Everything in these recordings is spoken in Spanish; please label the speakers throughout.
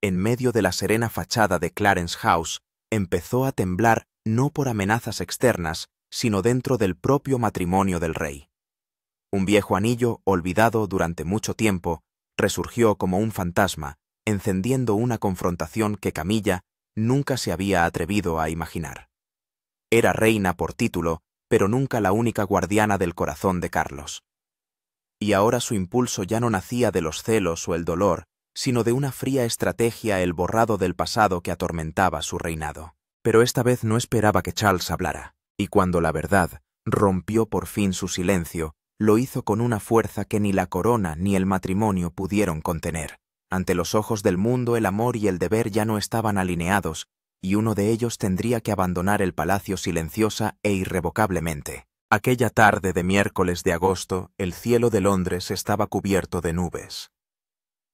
Speaker 1: en medio de la serena fachada de Clarence House, empezó a temblar no por amenazas externas, sino dentro del propio matrimonio del rey. Un viejo anillo, olvidado durante mucho tiempo, resurgió como un fantasma, encendiendo una confrontación que Camilla nunca se había atrevido a imaginar. Era reina por título, pero nunca la única guardiana del corazón de Carlos. Y ahora su impulso ya no nacía de los celos o el dolor, sino de una fría estrategia, el borrado del pasado que atormentaba su reinado. Pero esta vez no esperaba que Charles hablara, y cuando la verdad rompió por fin su silencio, lo hizo con una fuerza que ni la corona ni el matrimonio pudieron contener. Ante los ojos del mundo el amor y el deber ya no estaban alineados, y uno de ellos tendría que abandonar el palacio silenciosa e irrevocablemente. Aquella tarde de miércoles de agosto, el cielo de Londres estaba cubierto de nubes.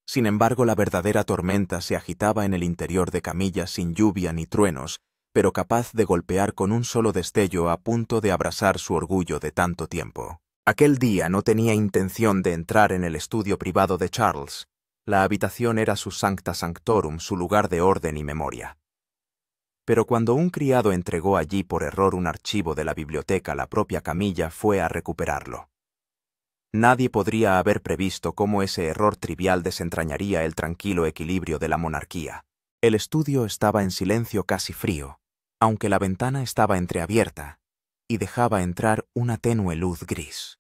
Speaker 1: Sin embargo, la verdadera tormenta se agitaba en el interior de Camilla sin lluvia ni truenos, pero capaz de golpear con un solo destello a punto de abrasar su orgullo de tanto tiempo. Aquel día no tenía intención de entrar en el estudio privado de Charles. La habitación era su sancta sanctorum, su lugar de orden y memoria. Pero cuando un criado entregó allí por error un archivo de la biblioteca, la propia Camilla fue a recuperarlo. Nadie podría haber previsto cómo ese error trivial desentrañaría el tranquilo equilibrio de la monarquía. El estudio estaba en silencio casi frío, aunque la ventana estaba entreabierta, y dejaba entrar una tenue luz gris.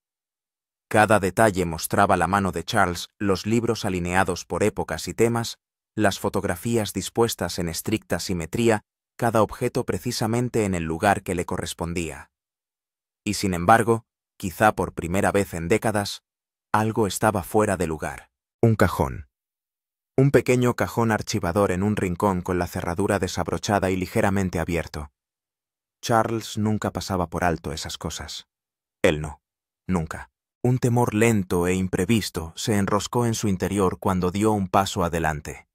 Speaker 1: Cada detalle mostraba la mano de Charles, los libros alineados por épocas y temas, las fotografías dispuestas en estricta simetría, cada objeto precisamente en el lugar que le correspondía. Y sin embargo, quizá por primera vez en décadas, algo estaba fuera de lugar. Un cajón. Un pequeño cajón archivador en un rincón con la cerradura desabrochada y ligeramente abierto. Charles nunca pasaba por alto esas cosas. Él no, nunca. Un temor lento e imprevisto se enroscó en su interior cuando dio un paso adelante.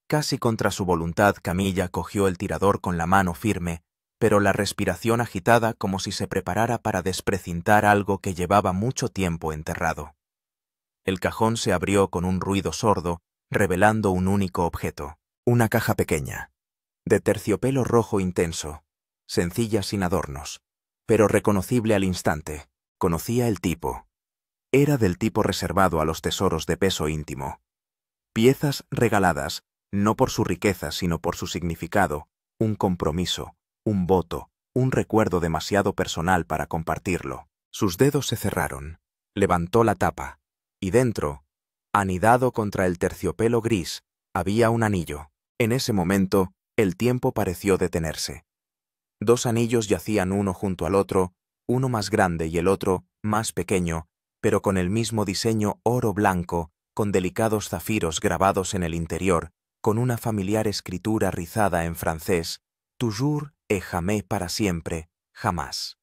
Speaker 1: Casi contra su voluntad, Camilla cogió el tirador con la mano firme, pero la respiración agitada como si se preparara para desprecintar algo que llevaba mucho tiempo enterrado. El cajón se abrió con un ruido sordo, revelando un único objeto, una caja pequeña, de terciopelo rojo intenso, sencilla sin adornos, pero reconocible al instante. Conocía el tipo. Era del tipo reservado a los tesoros de peso íntimo. Piezas regaladas, no por su riqueza sino por su significado, un compromiso, un voto, un recuerdo demasiado personal para compartirlo. Sus dedos se cerraron, levantó la tapa, y dentro, anidado contra el terciopelo gris, había un anillo. En ese momento, el tiempo pareció detenerse. Dos anillos yacían uno junto al otro, uno más grande y el otro más pequeño, pero con el mismo diseño oro blanco, con delicados zafiros grabados en el interior, con una familiar escritura rizada en francés, toujours et jamais, para siempre, jamás.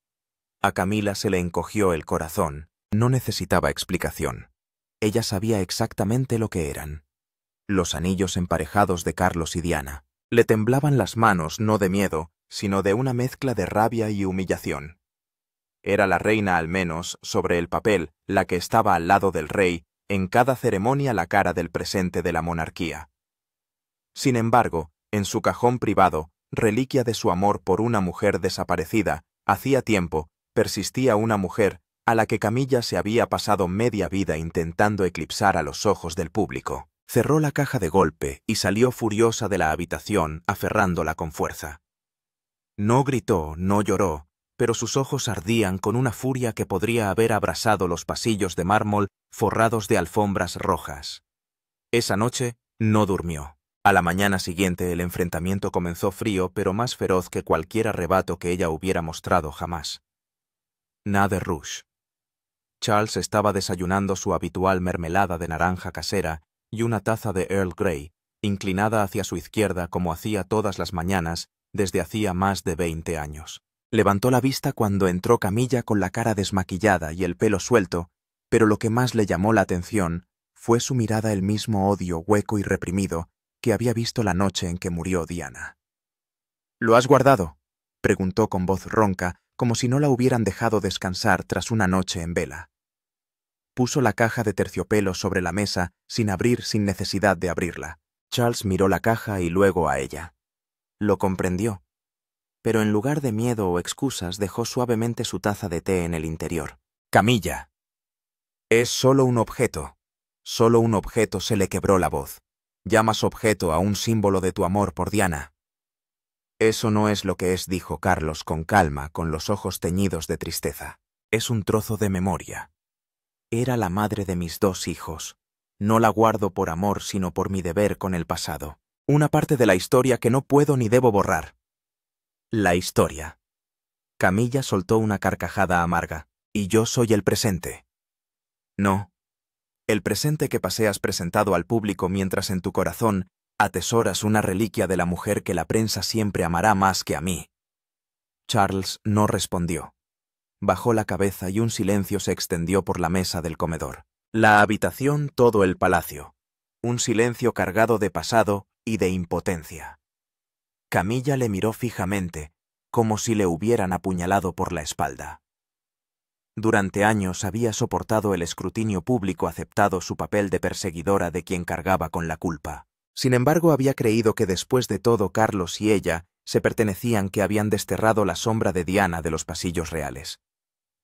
Speaker 1: A Camila se le encogió el corazón. No necesitaba explicación. Ella sabía exactamente lo que eran. Los anillos emparejados de Carlos y Diana. Le temblaban las manos no de miedo, sino de una mezcla de rabia y humillación. Era la reina, al menos, sobre el papel, la que estaba al lado del rey, en cada ceremonia la cara del presente de la monarquía. Sin embargo, en su cajón privado, reliquia de su amor por una mujer desaparecida, hacía tiempo, persistía una mujer a la que Camilla se había pasado media vida intentando eclipsar a los ojos del público. Cerró la caja de golpe y salió furiosa de la habitación, aferrándola con fuerza. No gritó, no lloró, pero sus ojos ardían con una furia que podría haber abrasado los pasillos de mármol forrados de alfombras rojas. Esa noche no durmió. A la mañana siguiente el enfrentamiento comenzó frío, pero más feroz que cualquier arrebato que ella hubiera mostrado jamás. Nada de rouge. Charles estaba desayunando su habitual mermelada de naranja casera y una taza de Earl Grey, inclinada hacia su izquierda como hacía todas las mañanas desde hacía más de 20 años. Levantó la vista cuando entró Camilla con la cara desmaquillada y el pelo suelto, pero lo que más le llamó la atención fue su mirada, el mismo odio hueco y reprimido que había visto la noche en que murió Diana. —¿Lo has guardado? —preguntó con voz ronca, como si no la hubieran dejado descansar tras una noche en vela. Puso la caja de terciopelo sobre la mesa sin abrir, sin necesidad de abrirla. Charles miró la caja y luego a ella. Lo comprendió, pero en lugar de miedo o excusas dejó suavemente su taza de té en el interior. Camilla. Es solo un objeto. Solo un objeto. Se le quebró la voz. Llamas objeto a un símbolo de tu amor por Diana. Eso no es lo que es, dijo Carlos con calma, con los ojos teñidos de tristeza. Es un trozo de memoria. Era la madre de mis 2 hijos. No la guardo por amor, sino por mi deber con el pasado. Una parte de la historia que no puedo ni debo borrar. La historia. Camilla soltó una carcajada amarga. Y yo soy el presente. No. El presente que paseas presentado al público mientras en tu corazón atesoras una reliquia de la mujer que la prensa siempre amará más que a mí. Charles no respondió. Bajó la cabeza y un silencio se extendió por la mesa del comedor. La habitación, todo el palacio. Un silencio cargado de pasado y de impotencia. Camilla le miró fijamente, como si le hubieran apuñalado por la espalda. Durante años había soportado el escrutinio público, aceptado su papel de perseguidora de quien cargaba con la culpa. Sin embargo, había creído que después de todo Carlos y ella se pertenecían, que habían desterrado la sombra de Diana de los pasillos reales.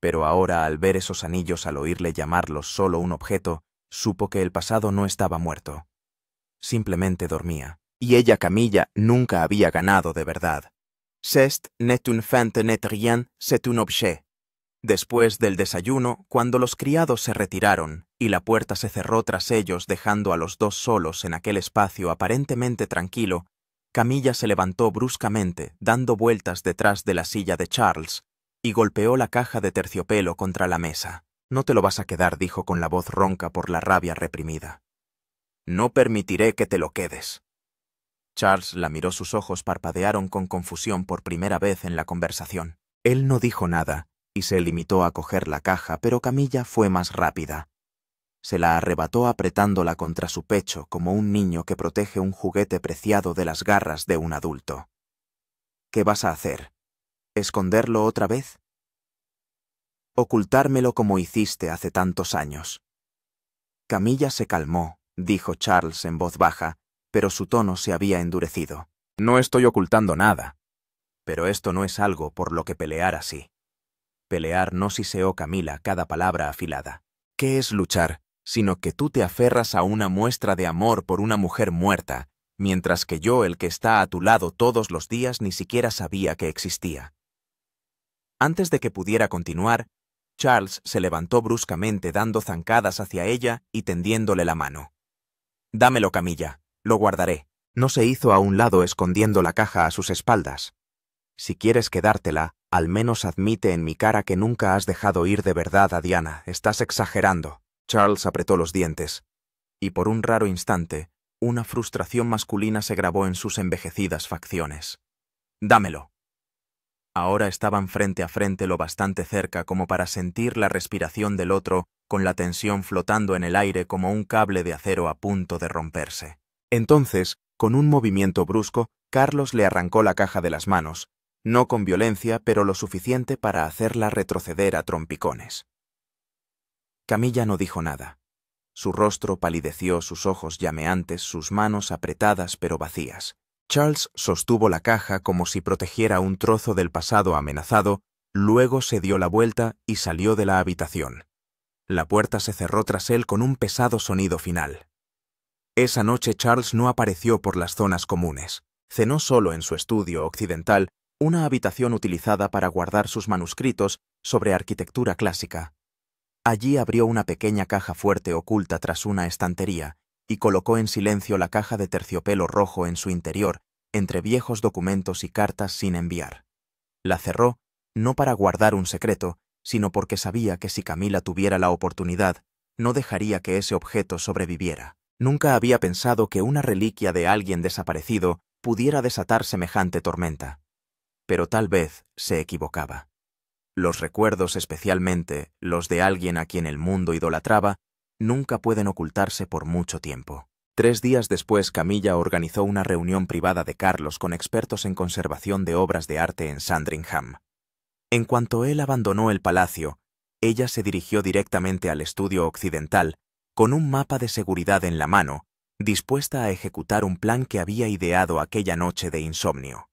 Speaker 1: Pero ahora, al ver esos anillos, al oírle llamarlos solo un objeto, supo que el pasado no estaba muerto. Simplemente dormía. Y ella, Camilla, nunca había ganado de verdad. «C'est n'est une feinte n'est rien, c'est un objet». Después del desayuno, cuando los criados se retiraron y la puerta se cerró tras ellos dejando a los 2 solos en aquel espacio aparentemente tranquilo, Camilla se levantó bruscamente, dando vueltas detrás de la silla de Charles, y golpeó la caja de terciopelo contra la mesa. «No te lo vas a quedar», dijo con la voz ronca por la rabia reprimida. «No permitiré que te lo quedes». Charles la miró, sus ojos parpadearon con confusión por primera vez en la conversación. Él no dijo nada y se limitó a coger la caja, pero Camilla fue más rápida. Se la arrebató apretándola contra su pecho como un niño que protege un juguete preciado de las garras de un adulto. «¿Qué vas a hacer? ¿Esconderlo otra vez? ¿Ocultármelo como hiciste hace tantos años?» Camilla se calmó, dijo Charles en voz baja, pero su tono se había endurecido. «No estoy ocultando nada. Pero esto no es algo por lo que pelear así». Pelear no, siseó Camila, cada palabra afilada. «¿Qué es luchar, sino que tú te aferras a una muestra de amor por una mujer muerta, mientras que yo, el que está a tu lado todos los días, ni siquiera sabía que existía?» Antes de que pudiera continuar, Charles se levantó bruscamente, dando zancadas hacia ella y tendiéndole la mano. «Dámelo, Camilla, lo guardaré». No se hizo a un lado escondiendo la caja a sus espaldas. «Si quieres quedártela, al menos admite en mi cara que nunca has dejado ir de verdad a Diana. Estás exagerando». Charles apretó los dientes, y por un raro instante, una frustración masculina se grabó en sus envejecidas facciones. «Dámelo». Ahora estaban frente a frente, lo bastante cerca como para sentir la respiración del otro, con la tensión flotando en el aire como un cable de acero a punto de romperse. Entonces, con un movimiento brusco, Carlos le arrancó la caja de las manos, no con violencia, pero lo suficiente para hacerla retroceder a trompicones. Camilla no dijo nada. Su rostro palideció, sus ojos llameantes, sus manos apretadas pero vacías. Charles sostuvo la caja como si protegiera un trozo del pasado amenazado, luego se dio la vuelta y salió de la habitación. La puerta se cerró tras él con un pesado sonido final. Esa noche Charles no apareció por las zonas comunes. Cenó solo en su estudio occidental, una habitación utilizada para guardar sus manuscritos sobre arquitectura clásica. Allí abrió una pequeña caja fuerte oculta tras una estantería y colocó en silencio la caja de terciopelo rojo en su interior, entre viejos documentos y cartas sin enviar. La cerró, no para guardar un secreto, sino porque sabía que si Camila tuviera la oportunidad, no dejaría que ese objeto sobreviviera. Nunca había pensado que una reliquia de alguien desaparecido pudiera desatar semejante tormenta. Pero tal vez se equivocaba. Los recuerdos, especialmente los de alguien a quien el mundo idolatraba, nunca pueden ocultarse por mucho tiempo. 3 días después, Camilla organizó una reunión privada de Carlos con expertos en conservación de obras de arte en Sandringham. En cuanto él abandonó el palacio, ella se dirigió directamente al estudio occidental, con un mapa de seguridad en la mano, dispuesta a ejecutar un plan que había ideado aquella noche de insomnio.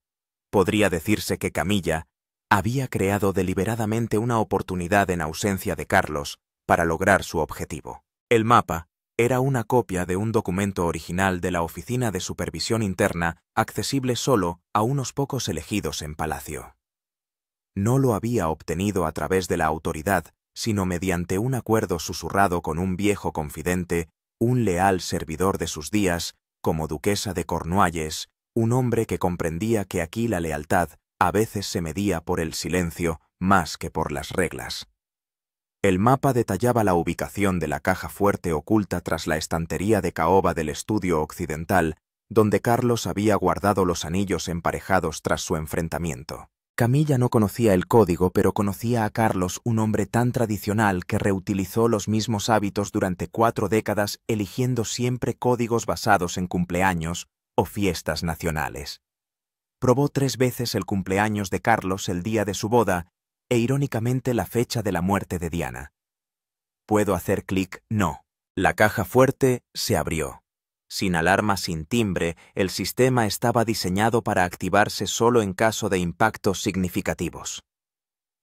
Speaker 1: Podría decirse que Camilla había creado deliberadamente una oportunidad en ausencia de Carlos para lograr su objetivo. El mapa era una copia de un documento original de la Oficina de Supervisión Interna, accesible solo a unos pocos elegidos en Palacio. No lo había obtenido a través de la autoridad, sino mediante un acuerdo susurrado con un viejo confidente, un leal servidor de sus días, como duquesa de Cornualles, un hombre que comprendía que aquí la lealtad a veces se medía por el silencio más que por las reglas. El mapa detallaba la ubicación de la caja fuerte oculta tras la estantería de caoba del estudio occidental, donde Carlos había guardado los anillos emparejados tras su enfrentamiento. Camilla no conocía el código, pero conocía a Carlos, un hombre tan tradicional que reutilizó los mismos hábitos durante 4 décadas, eligiendo siempre códigos basados en cumpleaños o fiestas nacionales. Probó 3 veces el cumpleaños de Carlos el día de su boda e irónicamente la fecha de la muerte de Diana. ¿Puedo hacer clic? No. La caja fuerte se abrió. Sin alarma, sin timbre, el sistema estaba diseñado para activarse solo en caso de impactos significativos.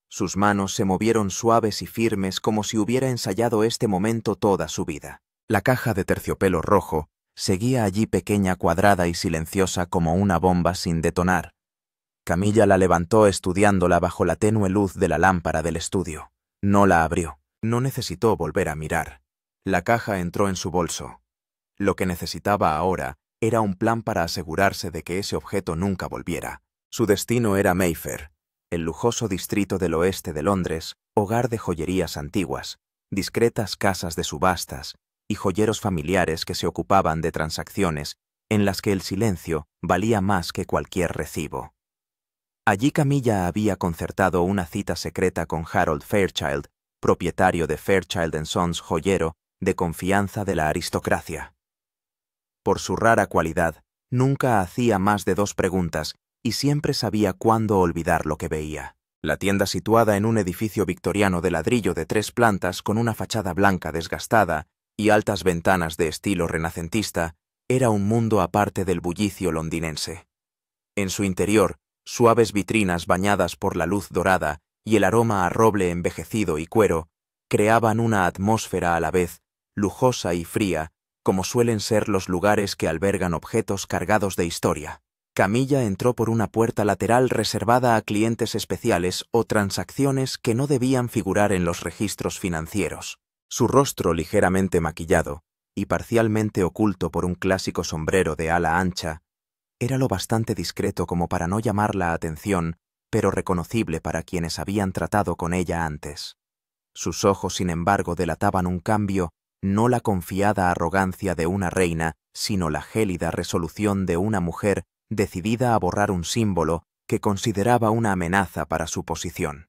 Speaker 1: Sus manos se movieron suaves y firmes como si hubiera ensayado este momento toda su vida. La caja de terciopelo rojo seguía allí pequeña, cuadrada y silenciosa como una bomba sin detonar. Camilla la levantó estudiándola bajo la tenue luz de la lámpara del estudio. No la abrió. No necesitó volver a mirar. La caja entró en su bolso. Lo que necesitaba ahora era un plan para asegurarse de que ese objeto nunca volviera. Su destino era Mayfair, el lujoso distrito del oeste de Londres, hogar de joyerías antiguas, discretas casas de subastas y joyeros familiares que se ocupaban de transacciones en las que el silencio valía más que cualquier recibo. Allí Camilla había concertado una cita secreta con Harold Fairchild, propietario de Fairchild & Sons, joyero de confianza de la aristocracia. Por su rara cualidad, nunca hacía más de 2 preguntas y siempre sabía cuándo olvidar lo que veía. La tienda, situada en un edificio victoriano de ladrillo de 3 plantas con una fachada blanca desgastada y altas ventanas de estilo renacentista, era un mundo aparte del bullicio londinense. En su interior, suaves vitrinas bañadas por la luz dorada y el aroma a roble envejecido y cuero creaban una atmósfera a la vez lujosa y fría, como suelen ser los lugares que albergan objetos cargados de historia. Camilla entró por una puerta lateral reservada a clientes especiales o transacciones que no debían figurar en los registros financieros. Su rostro ligeramente maquillado y parcialmente oculto por un clásico sombrero de ala ancha, era lo bastante discreto como para no llamar la atención, pero reconocible para quienes habían tratado con ella antes. Sus ojos, sin embargo, delataban un cambio, no la confiada arrogancia de una reina, sino la gélida resolución de una mujer decidida a borrar un símbolo que consideraba una amenaza para su posición.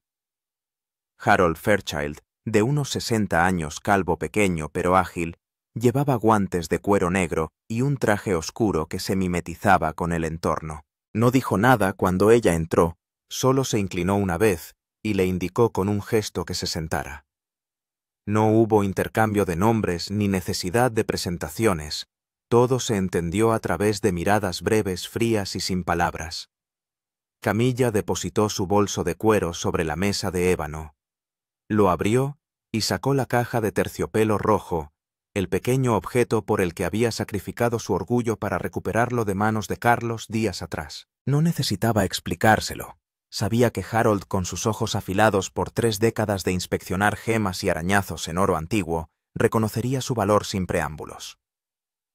Speaker 1: Harold Fairchild, de unos 60 años, calvo, pequeño pero ágil, llevaba guantes de cuero negro y un traje oscuro que se mimetizaba con el entorno. No dijo nada cuando ella entró, solo se inclinó una vez y le indicó con un gesto que se sentara. No hubo intercambio de nombres ni necesidad de presentaciones. Todo se entendió a través de miradas breves, frías y sin palabras. Camilla depositó su bolso de cuero sobre la mesa de ébano. Lo abrió y sacó la caja de terciopelo rojo, el pequeño objeto por el que había sacrificado su orgullo para recuperarlo de manos de Carlos días atrás. No necesitaba explicárselo. Sabía que Harold, con sus ojos afilados por 3 décadas de inspeccionar gemas y arañazos en oro antiguo, reconocería su valor sin preámbulos.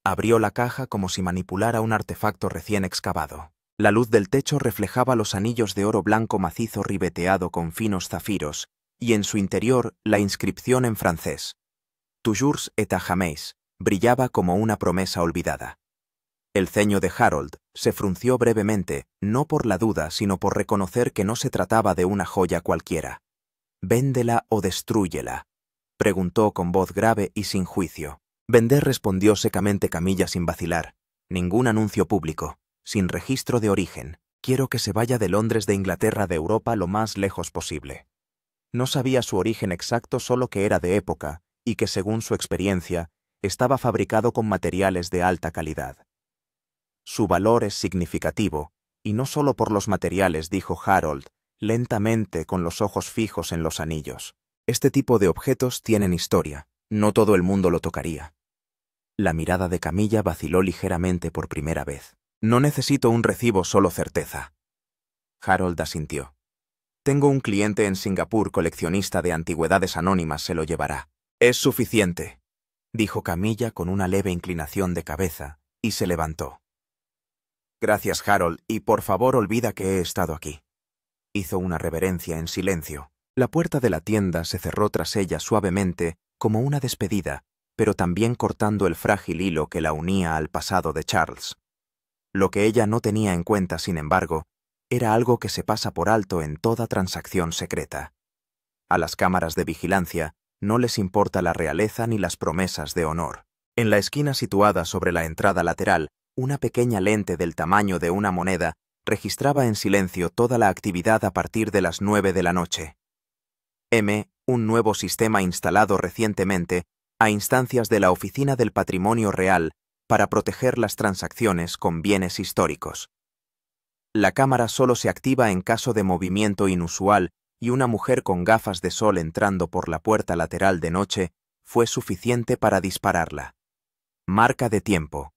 Speaker 1: Abrió la caja como si manipulara un artefacto recién excavado. La luz del techo reflejaba los anillos de oro blanco macizo ribeteado con finos zafiros, y en su interior la inscripción en francés, «Toujours et à jamais», brillaba como una promesa olvidada. El ceño de Harold se frunció brevemente, no por la duda, sino por reconocer que no se trataba de una joya cualquiera. «¿Véndela o destrúyela?», preguntó con voz grave y sin juicio. «Vender», respondió secamente Camilla sin vacilar. «Ningún anuncio público, sin registro de origen. Quiero que se vaya de Londres, de Inglaterra, de Europa, lo más lejos posible». No sabía su origen exacto, solo que era de época, y que según su experiencia, estaba fabricado con materiales de alta calidad. Su valor es significativo, y no solo por los materiales, dijo Harold, lentamente con los ojos fijos en los anillos. Este tipo de objetos tienen historia. No todo el mundo lo tocaría. La mirada de Camilla vaciló ligeramente por primera vez. No necesito un recibo, solo certeza. Harold asintió. Tengo un cliente en Singapur, coleccionista de antigüedades anónimas, se lo llevará. Es suficiente, dijo Camilla con una leve inclinación de cabeza, y se levantó. Gracias, Harold, y por favor olvida que he estado aquí. Hizo una reverencia en silencio. La puerta de la tienda se cerró tras ella suavemente, como una despedida, pero también cortando el frágil hilo que la unía al pasado de Charles. Lo que ella no tenía en cuenta, sin embargo, era algo que se pasa por alto en toda transacción secreta. A las cámaras de vigilancia no les importa la realeza ni las promesas de honor. En la esquina situada sobre la entrada lateral, una pequeña lente del tamaño de una moneda registraba en silencio toda la actividad a partir de las 9 de la noche. Un nuevo sistema instalado recientemente a instancias de la Oficina del Patrimonio Real para proteger las transacciones con bienes históricos. La cámara solo se activa en caso de movimiento inusual y una mujer con gafas de sol entrando por la puerta lateral de noche fue suficiente para dispararla. Marca de tiempo: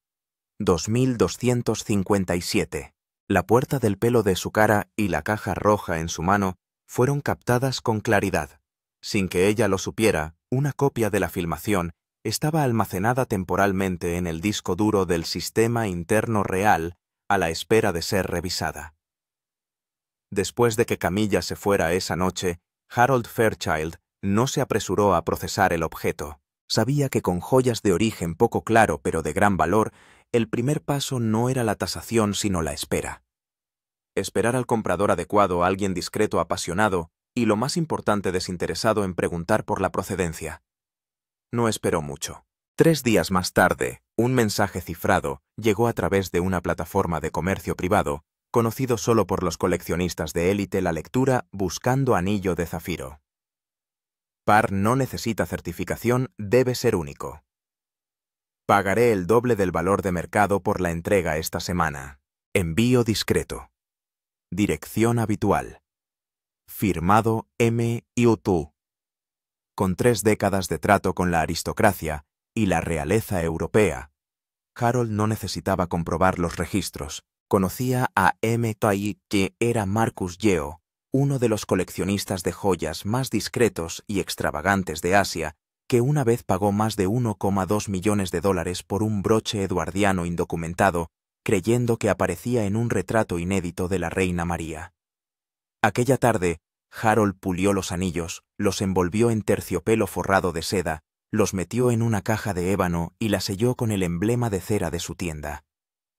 Speaker 1: 2257. La puerta del pelo de su cara y la caja roja en su mano fueron captadas con claridad. Sin que ella lo supiera, una copia de la filmación estaba almacenada temporalmente en el disco duro del sistema interno real a la espera de ser revisada. Después de que Camilla se fuera esa noche, Harold Fairchild no se apresuró a procesar el objeto. Sabía que con joyas de origen poco claro pero de gran valor, el primer paso no era la tasación sino la espera. Esperar al comprador adecuado, a alguien discreto, apasionado y, lo más importante, desinteresado en preguntar por la procedencia. No esperó mucho. 3 días más tarde, un mensaje cifrado llegó a través de una plataforma de comercio privado, conocido solo por los coleccionistas de élite, la lectura Buscando anillo de zafiro. Par no necesita certificación, debe ser único. Pagaré el doble del valor de mercado por la entrega esta semana. Envío discreto. Dirección habitual. Firmado M. Iutu. Con 3 décadas de trato con la aristocracia y la realeza europea, Harold no necesitaba comprobar los registros. Conocía a M. Tai, que era Marcus Yeo, uno de los coleccionistas de joyas más discretos y extravagantes de Asia, que una vez pagó más de $1,2 millones por un broche eduardiano indocumentado, creyendo que aparecía en un retrato inédito de la reina María. Aquella tarde, Harold pulió los anillos, los envolvió en terciopelo forrado de seda, los metió en una caja de ébano y la selló con el emblema de cera de su tienda.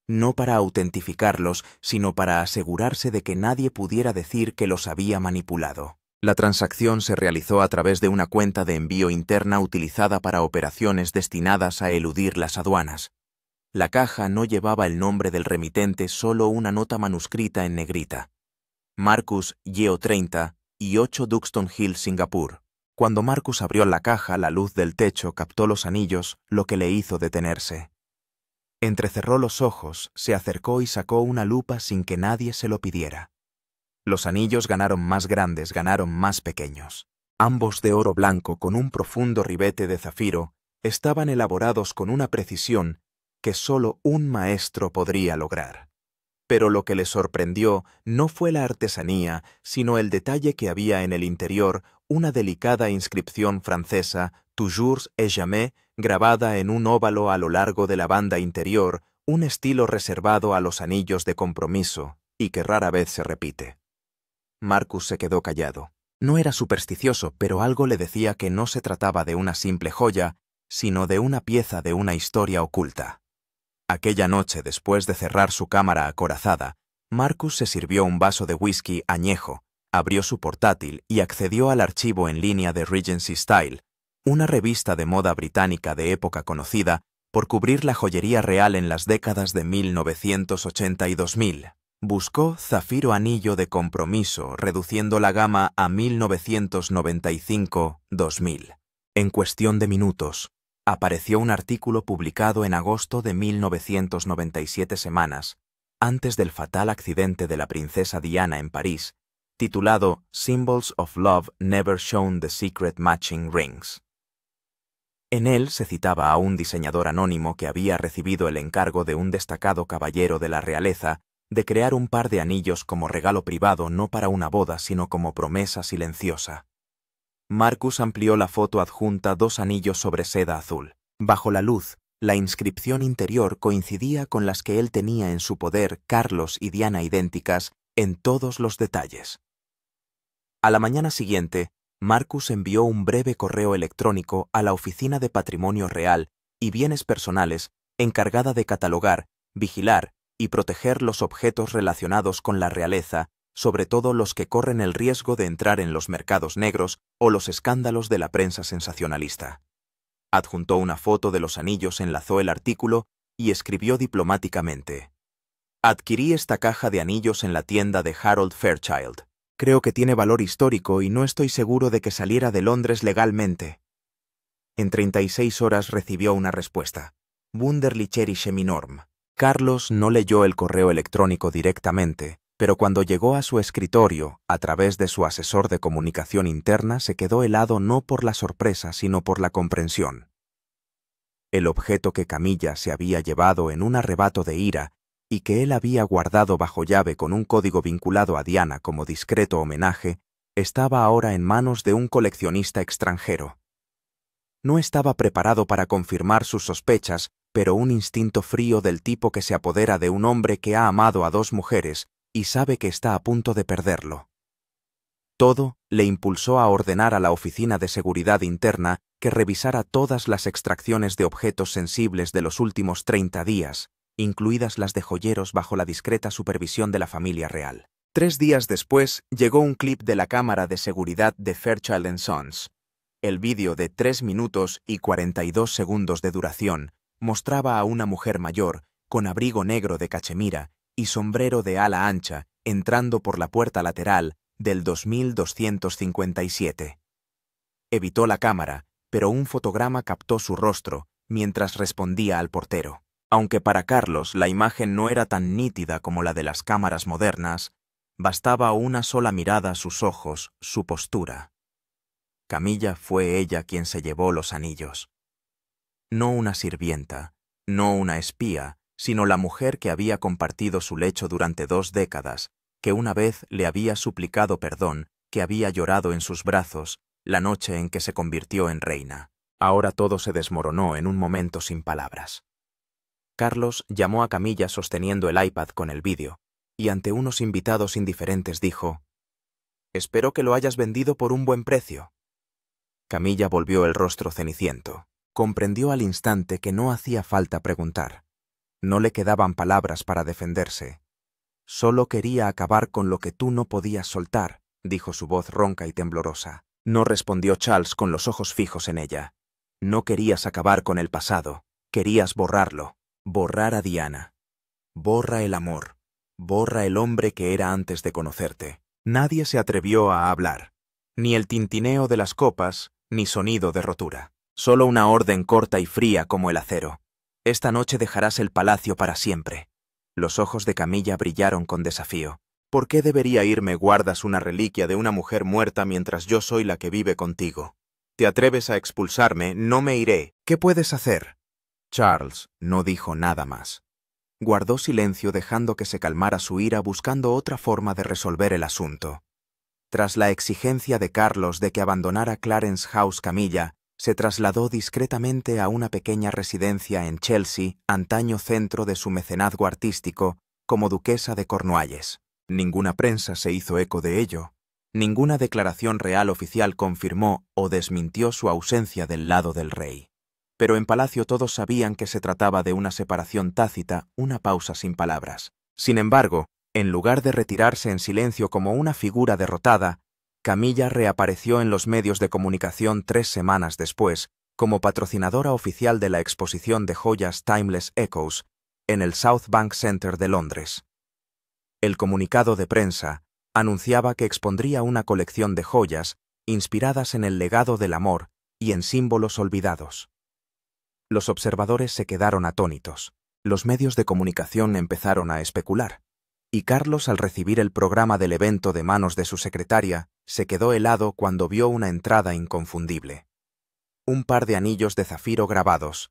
Speaker 1: No para autentificarlos, sino para asegurarse de que nadie pudiera decir que los había manipulado. La transacción se realizó a través de una cuenta de envío interna utilizada para operaciones destinadas a eludir las aduanas. La caja no llevaba el nombre del remitente, solo una nota manuscrita en negrita. Marcus Yeo 30 y 8 Duxton Hill, Singapur. Cuando Marcus abrió la caja, la luz del techo captó los anillos, lo que le hizo detenerse. Entrecerró los ojos, se acercó y sacó una lupa sin que nadie se lo pidiera. Los anillos ganaron más grandes, ganaron más pequeños. Ambos de oro blanco con un profundo ribete de zafiro, estaban elaborados con una precisión que solo un maestro podría lograr. Pero lo que le sorprendió no fue la artesanía, sino el detalle que había en el interior, una delicada inscripción francesa, Toujours et jamais, grabada en un óvalo a lo largo de la banda interior, un estilo reservado a los anillos de compromiso, y que rara vez se repite. Marcus se quedó callado. No era supersticioso, pero algo le decía que no se trataba de una simple joya, sino de una pieza de una historia oculta. Aquella noche, después de cerrar su cámara acorazada, Marcus se sirvió un vaso de whisky añejo, abrió su portátil y accedió al archivo en línea de Regency Style, una revista de moda británica de época conocida por cubrir la joyería real en las décadas de 1980 y 2000. Buscó zafiro anillo de compromiso, reduciendo la gama a 1995-2000. En cuestión de minutos, apareció un artículo publicado en agosto de 1997, semanas antes del fatal accidente de la princesa Diana en París, titulado Symbols of Love Never Shown the Secret Matching Rings. En él se citaba a un diseñador anónimo que había recibido el encargo de un destacado caballero de la realeza de crear un par de anillos como regalo privado, no para una boda, sino como promesa silenciosa. Marcus amplió la foto adjunta 2 anillos sobre seda azul. Bajo la luz, la inscripción interior coincidía con las que él tenía en su poder, Carlos y Diana idénticas en todos los detalles. A la mañana siguiente, Marcus envió un breve correo electrónico a la Oficina de Patrimonio Real y Bienes Personales encargada de catalogar, vigilar y proteger los objetos relacionados con la realeza, sobre todo los que corren el riesgo de entrar en los mercados negros o los escándalos de la prensa sensacionalista. Adjuntó una foto de los anillos, enlazó el artículo y escribió diplomáticamente: «Adquirí esta caja de anillos en la tienda de Harold Fairchild. Creo que tiene valor histórico y no estoy seguro de que saliera de Londres legalmente». En 36 horas recibió una respuesta: «Wunderliche Minorm». Carlos no leyó el correo electrónico directamente, pero cuando llegó a su escritorio, a través de su asesor de comunicación interna, se quedó helado no por la sorpresa, sino por la comprensión. El objeto que Camilla se había llevado en un arrebato de ira y que él había guardado bajo llave con un código vinculado a Diana como discreto homenaje, estaba ahora en manos de un coleccionista extranjero. No estaba preparado para confirmar sus sospechas, pero un instinto frío del tipo que se apodera de un hombre que ha amado a 2 mujeres y sabe que está a punto de perderlo. Todo le impulsó a ordenar a la Oficina de Seguridad Interna que revisara todas las extracciones de objetos sensibles de los últimos 30 días, incluidas las de joyeros, bajo la discreta supervisión de la familia real. 3 días después llegó un clip de la cámara de seguridad de Fairchild & Sons. El vídeo, de 3 minutos y 42 segundos de duración, mostraba a una mujer mayor, con abrigo negro de cachemira y sombrero de ala ancha, entrando por la puerta lateral del 2257. Evitó la cámara, pero un fotograma captó su rostro mientras respondía al portero. Aunque para Carlos la imagen no era tan nítida como la de las cámaras modernas, bastaba una sola mirada a sus ojos, su postura. Camilla fue ella quien se llevó los anillos. No una sirvienta, no una espía, sino la mujer que había compartido su lecho durante 2 décadas, que una vez le había suplicado perdón, que había llorado en sus brazos la noche en que se convirtió en reina. Ahora todo se desmoronó en un momento sin palabras. Carlos llamó a Camilla sosteniendo el iPad con el vídeo, y ante unos invitados indiferentes dijo: «Espero que lo hayas vendido por un buen precio». Camilla volvió el rostro ceniciento. Comprendió al instante que no hacía falta preguntar. No le quedaban palabras para defenderse. «Solo quería acabar con lo que tú no podías soltar», dijo su voz ronca y temblorosa. «No», respondió Charles con los ojos fijos en ella. «No querías acabar con el pasado, querías borrarlo, borrar a Diana. Borra el amor, borra el hombre que era antes de conocerte». Nadie se atrevió a hablar. Ni el tintineo de las copas, ni sonido de rotura. Solo una orden corta y fría como el acero. «Esta noche dejarás el palacio para siempre». Los ojos de Camilla brillaron con desafío. «¿Por qué debería irme? Guardas una reliquia de una mujer muerta mientras yo soy la que vive contigo. ¿Te atreves a expulsarme? No me iré. ¿Qué puedes hacer?» Charles no dijo nada más. Guardó silencio, dejando que se calmara su ira, buscando otra forma de resolver el asunto. Tras la exigencia de Carlos de que abandonara Clarence House, Camilla se trasladó discretamente a una pequeña residencia en Chelsea, antaño centro de su mecenazgo artístico, como duquesa de Cornualles. Ninguna prensa se hizo eco de ello. Ninguna declaración real oficial confirmó o desmintió su ausencia del lado del rey. Pero en palacio todos sabían que se trataba de una separación tácita, una pausa sin palabras. Sin embargo, en lugar de retirarse en silencio como una figura derrotada, Camilla reapareció en los medios de comunicación 3 semanas después, como patrocinadora oficial de la exposición de joyas Timeless Echoes en el South Bank Center de Londres. El comunicado de prensa anunciaba que expondría una colección de joyas inspiradas en el legado del amor y en símbolos olvidados. Los observadores se quedaron atónitos. Los medios de comunicación empezaron a especular. Y Carlos, al recibir el programa del evento de manos de su secretaria, se quedó helado cuando vio una entrada inconfundible. Un par de anillos de zafiro grabados.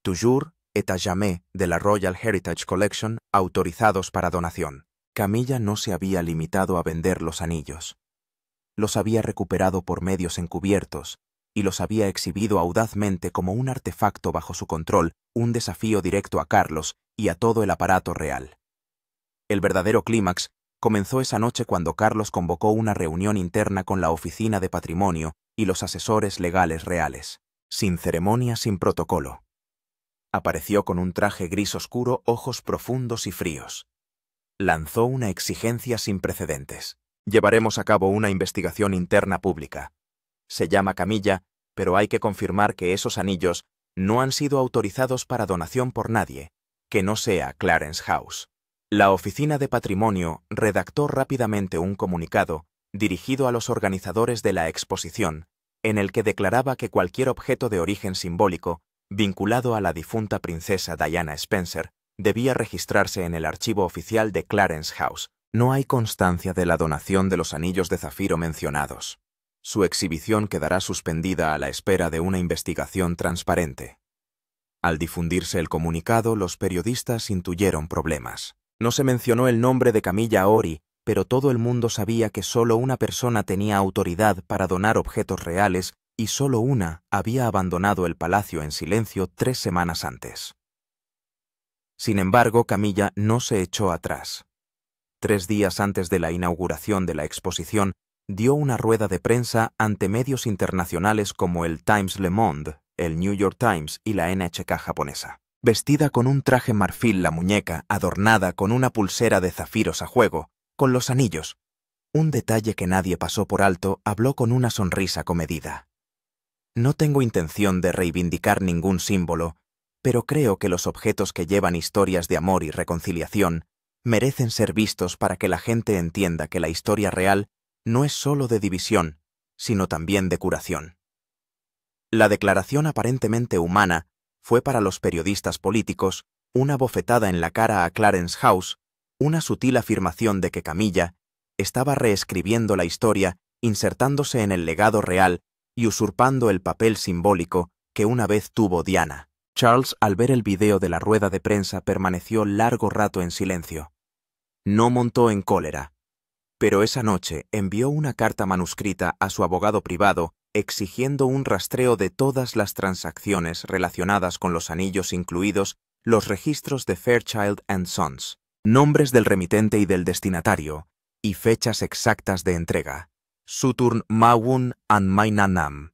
Speaker 1: Toujours et à jamais de la Royal Heritage Collection, autorizados para donación. Camilla no se había limitado a vender los anillos. Los había recuperado por medios encubiertos y los había exhibido audazmente como un artefacto bajo su control, un desafío directo a Carlos y a todo el aparato real. El verdadero clímax comenzó esa noche cuando Carlos convocó una reunión interna con la Oficina de Patrimonio y los asesores legales reales. Sin ceremonia, sin protocolo. Apareció con un traje gris oscuro, ojos profundos y fríos. Lanzó una exigencia sin precedentes. Llevaremos a cabo una investigación interna pública. Se llama Camilla, pero hay que confirmar que esos anillos no han sido autorizados para donación por nadie, que no sea Clarence House. La Oficina de Patrimonio redactó rápidamente un comunicado dirigido a los organizadores de la exposición, en el que declaraba que cualquier objeto de origen simbólico vinculado a la difunta princesa Diana Spencer debía registrarse en el archivo oficial de Clarence House. No hay constancia de la donación de los anillos de zafiro mencionados. Su exhibición quedará suspendida a la espera de una investigación transparente. Al difundirse el comunicado, los periodistas intuyeron problemas. No se mencionó el nombre de Camilla Ori, pero todo el mundo sabía que solo una persona tenía autoridad para donar objetos reales y solo una había abandonado el palacio en silencio 3 semanas antes. Sin embargo, Camilla no se echó atrás. 3 días antes de la inauguración de la exposición, dio una rueda de prensa ante medios internacionales como el Times Le Monde, el New York Times y la NHK japonesa. Vestida con un traje marfil, la muñeca adornada con una pulsera de zafiros a juego, con los anillos. Un detalle que nadie pasó por alto, habló con una sonrisa comedida. No tengo intención de reivindicar ningún símbolo, pero creo que los objetos que llevan historias de amor y reconciliación merecen ser vistos para que la gente entienda que la historia real no es solo de división, sino también de curación. La declaración aparentemente humana fue para los periodistas políticos una bofetada en la cara a Clarence House, una sutil afirmación de que Camilla estaba reescribiendo la historia, insertándose en el legado real y usurpando el papel simbólico que una vez tuvo Diana. Charles, al ver el video de la rueda de prensa, permaneció largo rato en silencio. No montó en cólera, pero esa noche envió una carta manuscrita a su abogado privado exigiendo un rastreo de todas las transacciones relacionadas con los anillos, incluidos los registros de Fairchild & Sons, nombres del remitente y del destinatario, y fechas exactas de entrega. Suturn Mawun and Mainanam.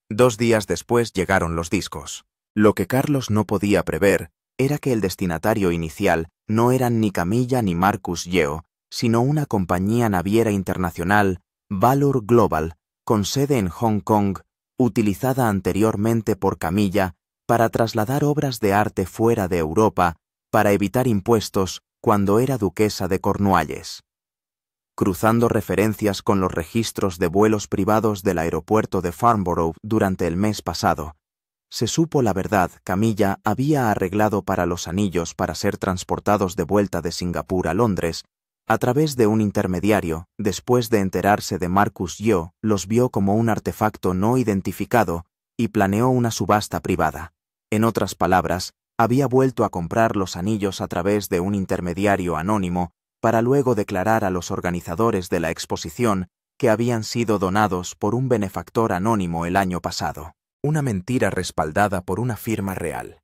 Speaker 1: 2 días después llegaron los discos. Lo que Carlos no podía prever era que el destinatario inicial no eran ni Camilla ni Marcus Yeo, sino una compañía naviera internacional, Valor Global, con sede en Hong Kong, utilizada anteriormente por Camilla para trasladar obras de arte fuera de Europa para evitar impuestos cuando era duquesa de Cornualles. Cruzando referencias con los registros de vuelos privados del aeropuerto de Farnborough durante el mes pasado, se supo la verdad. Camilla había arreglado para los anillos para ser transportados de vuelta de Singapur a Londres, a través de un intermediario. Después de enterarse de Marcus Yeo, los vio como un artefacto no identificado y planeó una subasta privada. En otras palabras, había vuelto a comprar los anillos a través de un intermediario anónimo para luego declarar a los organizadores de la exposición que habían sido donados por un benefactor anónimo el año pasado. Una mentira respaldada por una firma real.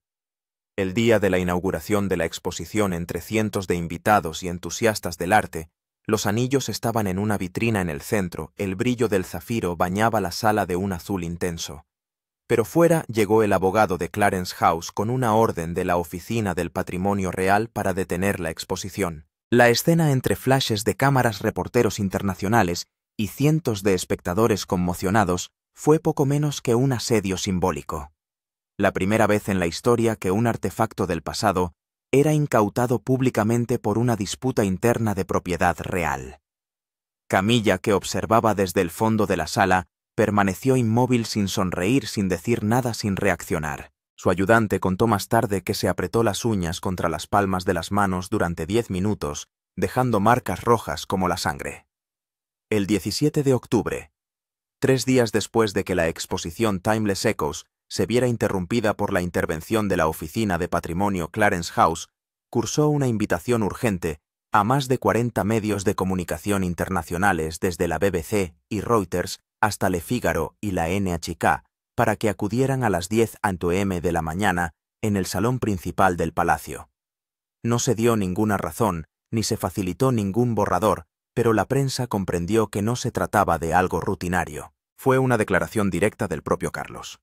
Speaker 1: El día de la inauguración de la exposición, entre cientos de invitados y entusiastas del arte, los anillos estaban en una vitrina en el centro, el brillo del zafiro bañaba la sala de un azul intenso. Pero fuera llegó el abogado de Clarence House con una orden de la Oficina del Patrimonio Real para detener la exposición. La escena, entre flashes de cámaras, reporteros internacionales y cientos de espectadores conmocionados, fue poco menos que un asedio simbólico. La primera vez en la historia que un artefacto del pasado era incautado públicamente por una disputa interna de propiedad real. Camilla, que observaba desde el fondo de la sala, permaneció inmóvil, sin sonreír, sin decir nada, sin reaccionar. Su ayudante contó más tarde que se apretó las uñas contra las palmas de las manos durante 10 minutos, dejando marcas rojas como la sangre. El 17 de octubre, 3 días después de que la exposición Timeless Echoes se viera interrumpida por la intervención de la Oficina de Patrimonio Clarence House, cursó una invitación urgente a más de 40 medios de comunicación internacionales desde la BBC y Reuters hasta Le Figaro y la NHK para que acudieran a las 10 a.m. de la mañana en el salón principal del palacio. No se dio ninguna razón ni se facilitó ningún borrador, pero la prensa comprendió que no se trataba de algo rutinario. Fue una declaración directa del propio Carlos.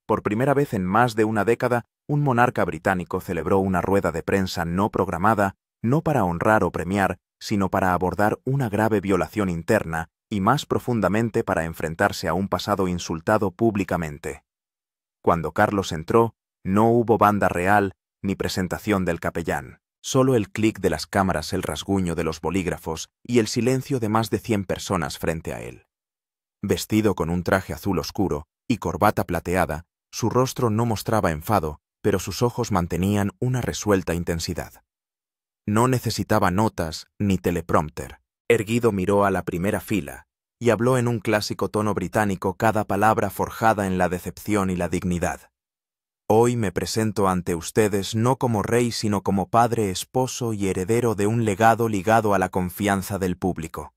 Speaker 1: Por primera vez en más de una década, un monarca británico celebró una rueda de prensa no programada, no para honrar o premiar, sino para abordar una grave violación interna y más profundamente para enfrentarse a un pasado insultado públicamente. Cuando Carlos entró, no hubo banda real ni presentación del capellán. Solo el clic de las cámaras, el rasguño de los bolígrafos y el silencio de más de 100 personas frente a él. Vestido con un traje azul oscuro y corbata plateada, su rostro no mostraba enfado, pero sus ojos mantenían una resuelta intensidad. No necesitaba notas ni teleprompter. Erguido miró a la primera fila y habló en un clásico tono británico, cada palabra forjada en la decepción y la dignidad. Hoy me presento ante ustedes no como rey, sino como padre, esposo y heredero de un legado ligado a la confianza del público.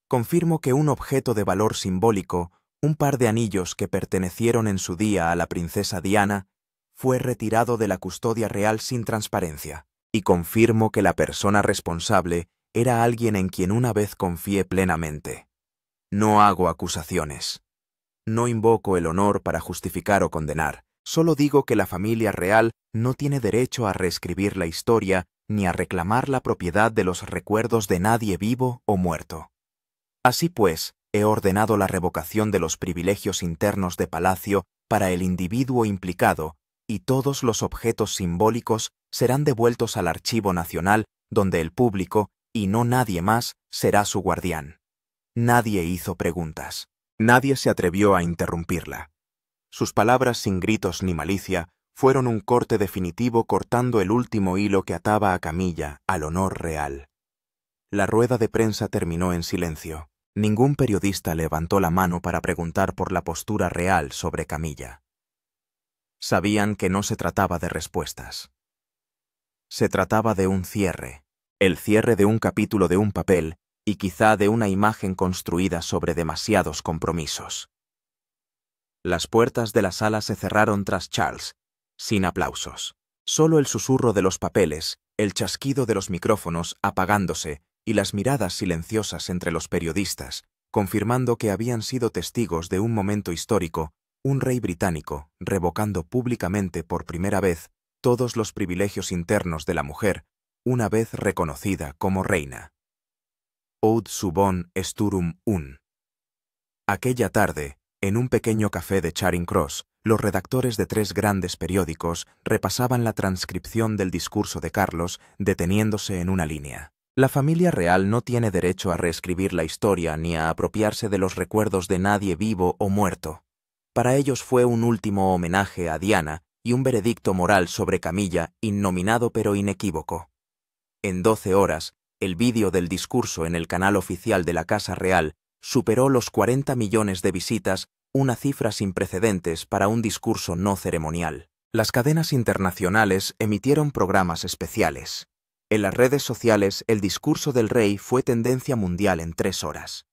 Speaker 1: Confirmo que un objeto de valor simbólico, un par de anillos que pertenecieron en su día a la princesa Diana, fue retirado de la custodia real sin transparencia. Y confirmo que la persona responsable era alguien en quien una vez confié plenamente. No hago acusaciones. No invoco el honor para justificar o condenar. Solo digo que la familia real no tiene derecho a reescribir la historia ni a reclamar la propiedad de los recuerdos de nadie vivo o muerto. Así pues, he ordenado la revocación de los privilegios internos de palacio para el individuo implicado y todos los objetos simbólicos serán devueltos al Archivo Nacional, donde el público, y no nadie más, será su guardián. Nadie hizo preguntas. Nadie se atrevió a interrumpirla. Sus palabras, sin gritos ni malicia, fueron un corte definitivo cortando el último hilo que ataba a Camilla al honor real. La rueda de prensa terminó en silencio. Ningún periodista levantó la mano para preguntar por la postura real sobre Camilla. Sabían que no se trataba de respuestas. Se trataba de un cierre, el cierre de un capítulo de un papel y quizá de una imagen construida sobre demasiados compromisos. Las puertas de la sala se cerraron tras Charles, sin aplausos. Solo el susurro de los papeles, el chasquido de los micrófonos apagándose y las miradas silenciosas entre los periodistas, confirmando que habían sido testigos de un momento histórico, un rey británico revocando públicamente por primera vez todos los privilegios internos de la mujer, una vez reconocida como reina. Aud subon sturum un. Aquella tarde, en un pequeño café de Charing Cross, los redactores de 3 grandes periódicos repasaban la transcripción del discurso de Carlos, deteniéndose en una línea. La familia real no tiene derecho a reescribir la historia ni a apropiarse de los recuerdos de nadie vivo o muerto. Para ellos fue un último homenaje a Diana y un veredicto moral sobre Camilla innominado pero inequívoco. En 12 horas, el vídeo del discurso en el canal oficial de la Casa Real superó los 40 millones de visitas, una cifra sin precedentes para un discurso no ceremonial. Las cadenas internacionales emitieron programas especiales. En las redes sociales, el discurso del rey fue tendencia mundial en 3 horas.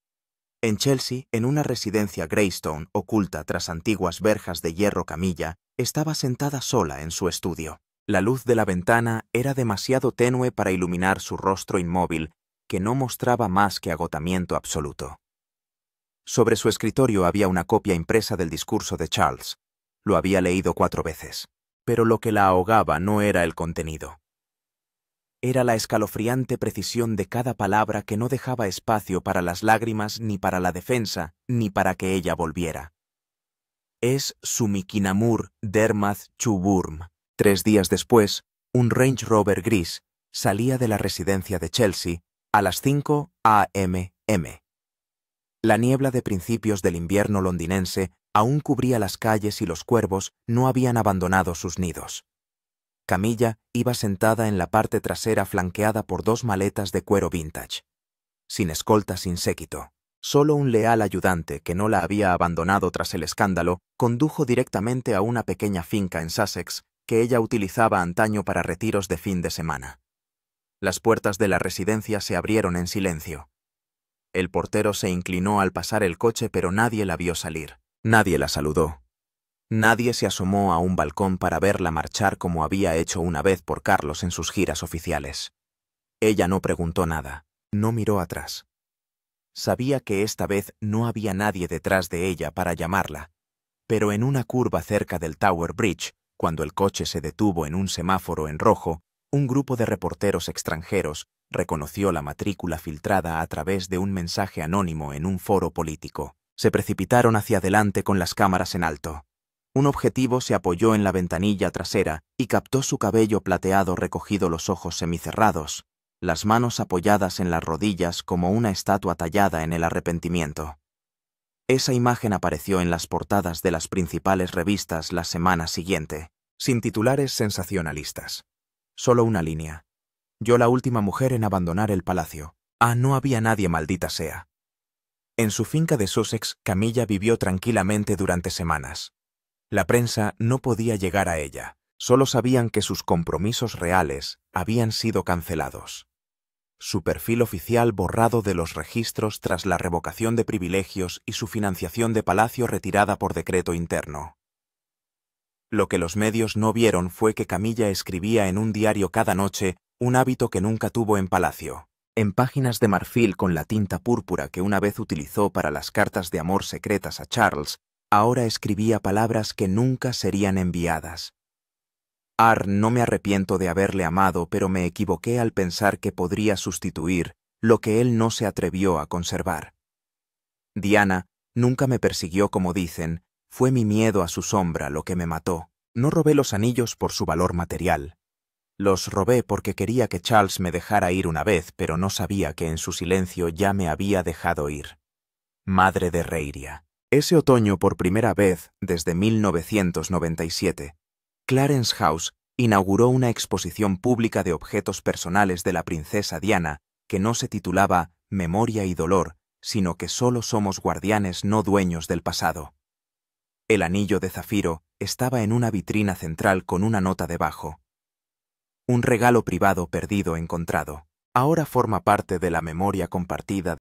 Speaker 1: En Chelsea, en una residencia Greystone oculta tras antiguas verjas de hierro, Camilla estaba sentada sola en su estudio. La luz de la ventana era demasiado tenue para iluminar su rostro inmóvil, que no mostraba más que agotamiento absoluto. Sobre su escritorio había una copia impresa del discurso de Charles. Lo había leído 4 veces, pero lo que la ahogaba no era el contenido. Era la escalofriante precisión de cada palabra que no dejaba espacio para las lágrimas, ni para la defensa, ni para que ella volviera. Es Sumikinamur Dermath Chuburm. 3 días después, un Range Rover gris salía de la residencia de Chelsea a las 5 a.m. La niebla de principios del invierno londinense Aún cubría las calles y los cuervos no habían abandonado sus nidos. Camilla iba sentada en la parte trasera flanqueada por 2 maletas de cuero vintage. Sin escolta, sin séquito. Solo un leal ayudante que no la había abandonado tras el escándalo condujo directamente a una pequeña finca en Sussex que ella utilizaba antaño para retiros de fin de semana. Las puertas de la residencia se abrieron en silencio. El portero se inclinó al pasar el coche, pero nadie la vio salir. Nadie la saludó. Nadie se asomó a un balcón para verla marchar como había hecho una vez por Carlos en sus giras oficiales. Ella no preguntó nada, no miró atrás. Sabía que esta vez no había nadie detrás de ella para llamarla, pero en una curva cerca del Tower Bridge, cuando el coche se detuvo en un semáforo en rojo, un grupo de reporteros extranjeros reconoció la matrícula filtrada a través de un mensaje anónimo en un foro político. Se precipitaron hacia adelante con las cámaras en alto. Un objetivo se apoyó en la ventanilla trasera y captó su cabello plateado recogido, los ojos semicerrados, las manos apoyadas en las rodillas como una estatua tallada en el arrepentimiento. Esa imagen apareció en las portadas de las principales revistas la semana siguiente, sin titulares sensacionalistas. Solo una línea. Yo, la última mujer en abandonar el palacio. No había nadie, maldita sea. En su finca de Sussex, Camilla vivió tranquilamente durante semanas. La prensa no podía llegar a ella. Solo sabían que sus compromisos reales habían sido cancelados. Su perfil oficial borrado de los registros tras la revocación de privilegios y su financiación de palacio retirada por decreto interno. Lo que los medios no vieron fue que Camilla escribía en un diario cada noche, un hábito que nunca tuvo en palacio. En páginas de marfil con la tinta púrpura que una vez utilizó para las cartas de amor secretas a Charles, ahora escribía palabras que nunca serían enviadas. No me arrepiento de haberle amado, pero me equivoqué al pensar que podría sustituir lo que él no se atrevió a conservar. Diana nunca me persiguió como dicen, fue mi miedo a su sombra lo que me mató. No robé los anillos por su valor material. Los robé porque quería que Charles me dejara ir una vez, pero no sabía que en su silencio ya me había dejado ir. Madre de Reiria. Ese otoño, por primera vez desde 1997, Clarence House inauguró una exposición pública de objetos personales de la princesa Diana que no se titulaba Memoria y Dolor, sino que solo somos guardianes no dueños del pasado. El anillo de zafiro estaba en una vitrina central con una nota debajo. Un regalo privado perdido encontrado. Ahora forma parte de la memoria compartida